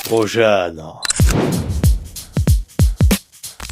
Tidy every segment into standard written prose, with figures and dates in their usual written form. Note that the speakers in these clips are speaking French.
Trop jeune.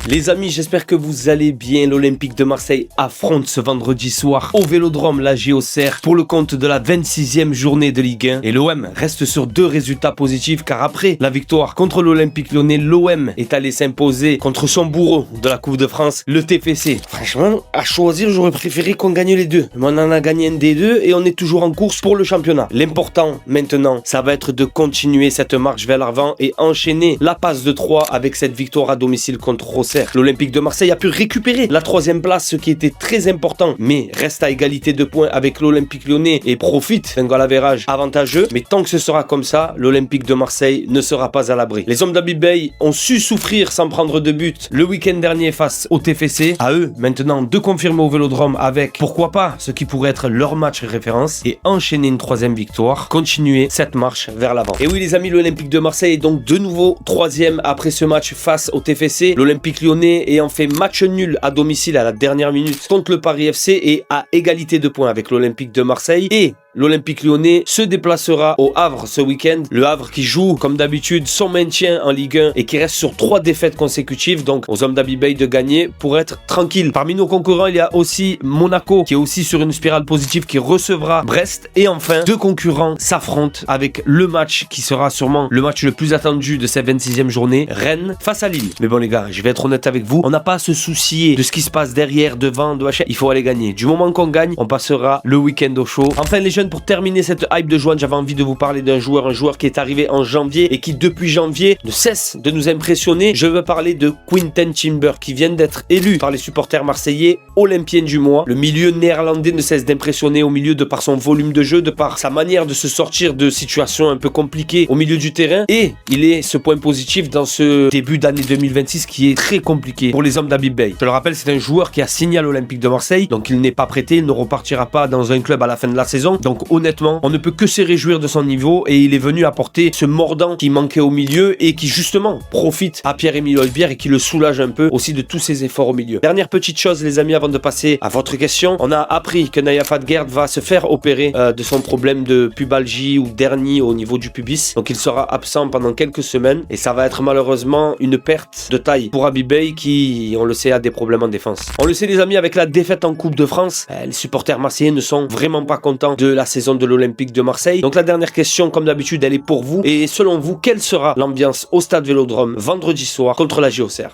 Les amis, j'espère que vous allez bien. L'Olympique de Marseille affronte ce vendredi soir au Vélodrome la JOCR pour le compte de la 26e journée de Ligue 1. Et l'OM reste sur 2 résultats positifs car après la victoire contre l'Olympique Lyonnais, l'OM est allé s'imposer contre son bourreau de la Coupe de France, le TFC. Franchement, à choisir, j'aurais préféré qu'on gagne les deux. Mais on en a gagné un des deux et on est toujours en course pour le championnat. L'important maintenant, ça va être de continuer cette marche vers l'avant et enchaîner la passe de 3 avec cette victoire à domicile contre Auxerre. L'Olympique de Marseille a pu récupérer la 3e place, ce qui était très important, mais reste à égalité de points avec l'Olympique Lyonnais et profite d'un goal average avantageux. Mais tant que ce sera comme ça, l'Olympique de Marseille ne sera pas à l'abri. Les hommes d'Habib Beye ont su souffrir sans prendre de but le week-end dernier face au TFC. À eux maintenant de confirmer au Vélodrome avec, pourquoi pas, ce qui pourrait être leur match référence et enchaîner une 3e victoire, continuer cette marche vers l'avant. Et oui les amis, l'Olympique de Marseille est donc de nouveau 3e après ce match face au TFC. L'Olympique Lyonnais ayant fait match nul à domicile à la dernière minute contre le Paris FC et à égalité de points avec l'Olympique de Marseille. Et l'Olympique Lyonnais se déplacera au Havre ce week-end. Le Havre qui joue comme d'habitude son maintien en Ligue 1 et qui reste sur 3 défaites consécutives. Donc aux hommes d'Habib Beye de gagner pour être tranquille. Parmi nos concurrents, il y a aussi Monaco qui est aussi sur une spirale positive qui recevra Brest. Et enfin, 2 concurrents s'affrontent avec le match qui sera sûrement le match le plus attendu de cette 26e journée, Rennes face à Lille. Mais bon les gars, je vais être honnête avec vous, on n'a pas à se soucier de ce qui se passe derrière, devant, de machin. Il faut aller gagner. Du moment qu'on gagne, on passera le week-end au chaud. Enfin les jeunes, pour terminer cette hype de juin, j'avais envie de vous parler d'un joueur, un joueur qui est arrivé en janvier et qui depuis janvier ne cesse de nous impressionner. Je veux parler de Quinten Timber qui vient d'être élu par les supporters marseillais Olympien du mois. Le milieu néerlandais ne cesse d'impressionner au milieu de par son volume de jeu, de par sa manière de se sortir de situations un peu compliquées au milieu du terrain, et il est ce point positif dans ce début d'année 2026 qui est très compliqué pour les hommes d'Habib Beye. Je le rappelle, c'est un joueur qui a signé à l'Olympique de Marseille, donc il n'est pas prêté, il ne repartira pas dans un club à la fin de la saison. Donc honnêtement, on ne peut que se réjouir de son niveau et il est venu apporter ce mordant qui manquait au milieu et qui justement profite à Pierre-Emile Højbjerg et qui le soulage un peu aussi de tous ses efforts au milieu. Dernière petite chose les amis avant de passer à votre question, on a appris que Nayef Adguerd va se faire opérer de son problème de pubalgie ou d'hernie au niveau du pubis. Donc il sera absent pendant quelques semaines et ça va être malheureusement une perte de taille pour Habib Beye qui, on le sait, a des problèmes en défense. On le sait les amis, avec la défaite en Coupe de France, les supporters marseillais ne sont vraiment pas contents de la saison de l'Olympique de Marseille. Donc la dernière question, comme d'habitude, elle est pour vous. Et selon vous, quelle sera l'ambiance au stade Vélodrome vendredi soir contre la JOCR?